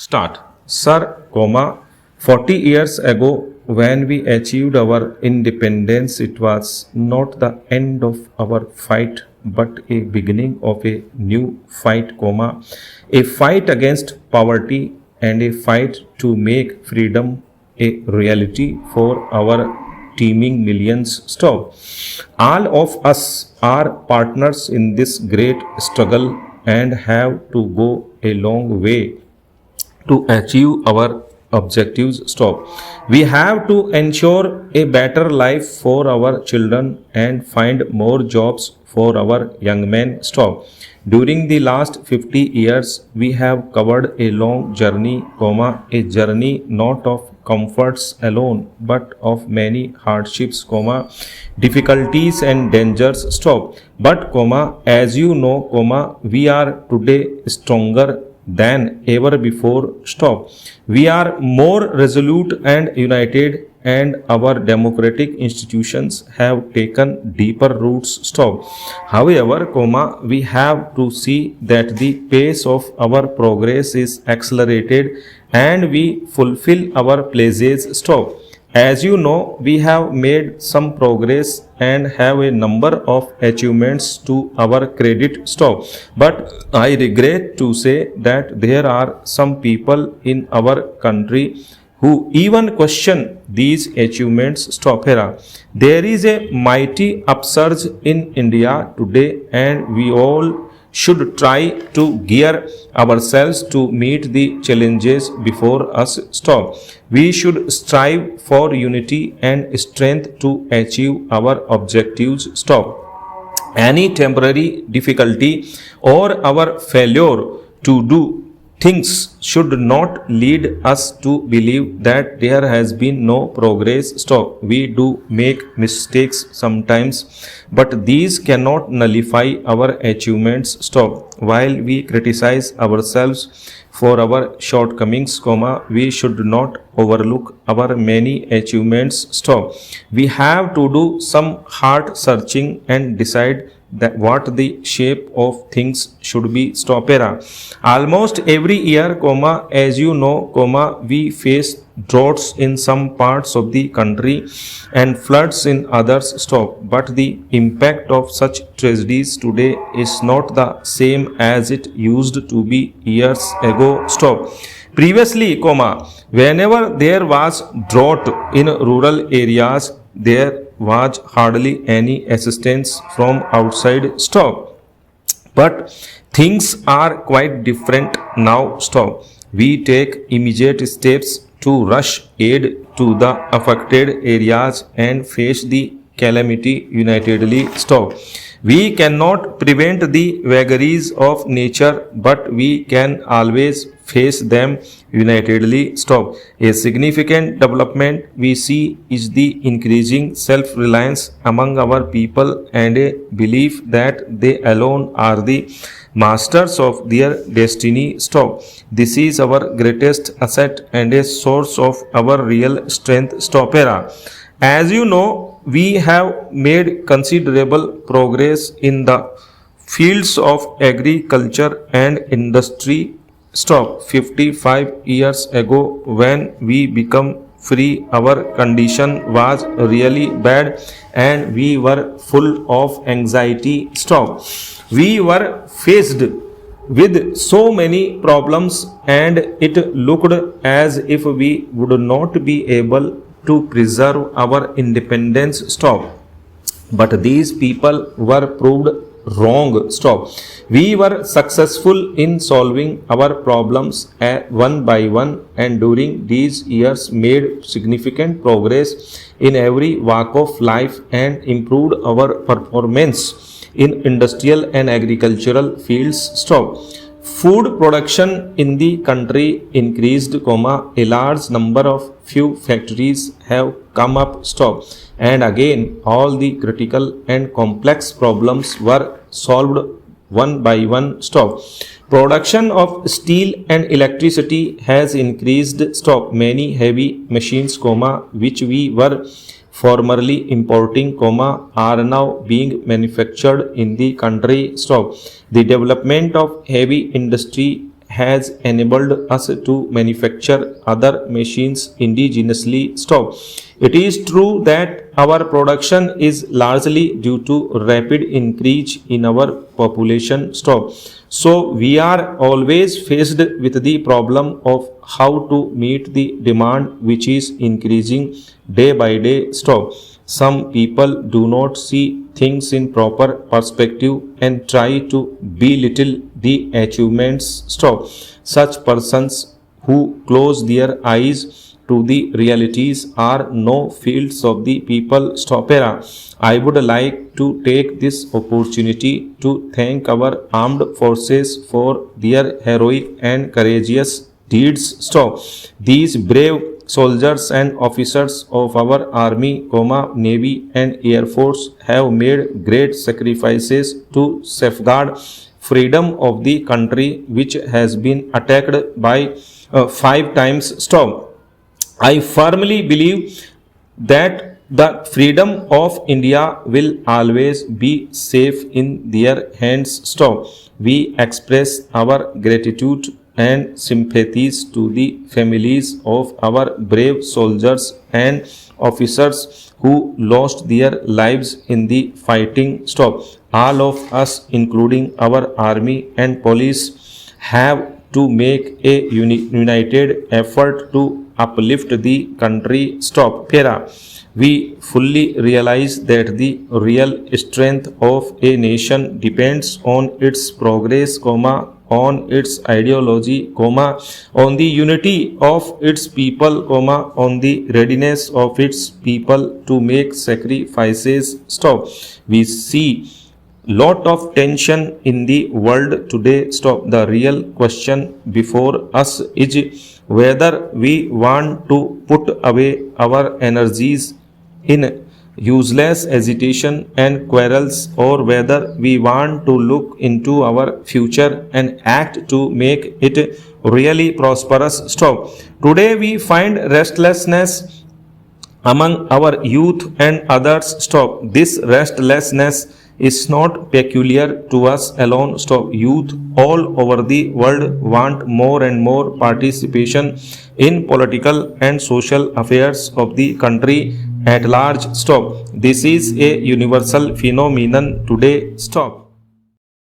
Start. Sir, 40 years ago, when we achieved our independence, it was not the end of our fight, but a beginning of a new fight, a fight against poverty and a fight to make freedom a reality for our teeming millions. Stop. All of us are partners in this great struggle and have to go a long way to achieve our objectives. Stop. We have to ensure a better life for our children and find more jobs for our young men. Stop. During the last 50 years, we have covered a long journey, a journey not of comforts alone, but of many hardships, difficulties and dangers. Stop. But, as you know, we are today stronger than ever before. Stop. We are more resolute and united, and our democratic institutions have taken deeper roots. Stop. However, we have to see that the pace of our progress is accelerated and we fulfill our pledges. Stop. As you know, we have made some progress and have a number of achievements to our credit. Stop. But I regret to say that there are some people in our country who even question these achievements. Stop. There is a mighty upsurge in India today, and we all should try to gear ourselves to meet the challenges before us. Stop. We should strive for unity and strength to achieve our objectives. Stop. Any temporary difficulty or our failure to do things should not lead us to believe that there has been no progress. Stop. We do make mistakes sometimes, but these cannot nullify our achievements. Stop. While we criticize ourselves for our shortcomings, we should not overlook our many achievements. Stop. We have to do some heart searching and decide that what the shape of things should be. Stop. Almost every year, as you know, we face droughts in some parts of the country and floods in others. Stop. But the impact of such tragedies today is not the same as it used to be years ago. Stop. Previously, whenever there was drought in rural areas, there was hardly any assistance from outside. Stop. But things are quite different now. Stop. We take immediate steps to rush aid to the affected areas and face the calamity unitedly. Stop. We cannot prevent the vagaries of nature, but we can always face them unitedly. Stop. A significant development we see is the increasing self-reliance among our people and a belief that they alone are the masters of their destiny. Stop. This is our greatest asset and a source of our real strength. Stop. As you know, we have made considerable progress in the fields of agriculture and industry. Stop. 55 years ago, when we become free, our condition was really bad and we were full of anxiety. Stop. We were faced with so many problems and it looked as if we would not be able to preserve our independence. Stop. But these people were proved wrong. Stop. We were successful in solving our problems one by one, and during these years made significant progress in every walk of life and improved our performance in industrial and agricultural fields. Stop. Food production in the country increased, a large number of few factories have come up. Stop. And again, all the critical and complex problems were solved one by one. Stop. Production of steel and electricity has increased. Stop. Many heavy machines, which we were formerly importing, are now being manufactured in the country. Stop. The development of heavy industry has enabled us to manufacture other machines indigenously. Stop. It is true that our production is largely due to rapid increase in our population. Stop. So we are always faced with the problem of how to meet the demand which is increasing day by day. Stop. Some people do not see things in proper perspective and try to belittle the achievements. Stop. Such persons who close their eyes to the realities are no fields of the people. Stop era. I would like to take this opportunity to thank our armed forces for their heroic and courageous deeds. Stop. These brave soldiers and officers of our army, navy and air force have made great sacrifices to safeguard freedom of the country which has been attacked by 5 times. Stop. I firmly believe that the freedom of India will always be safe in their hands. Stop. We express our gratitude and sympathies to the families of our brave soldiers and officers who lost their lives in the fighting. Stop. All of us, including our army and police, have to make a united effort to uplift the country. Stop. Para. We fully realize that the real strength of a nation depends on its progress, on its ideology, on the unity of its people, on the readiness of its people to make sacrifices. Stop. We see lot of tension in the world today. Stop. The real question before us is whether we want to put away our energies in useless agitation and quarrels, or whether we want to look into our future and act to make it really prosperous. Stop. Today we find restlessness among our youth and others. Stop. This restlessness is not peculiar to us alone. Stop. Youth all over the world want more and more participation in political and social affairs of the country at large. Stop. This is a universal phenomenon today. Stop.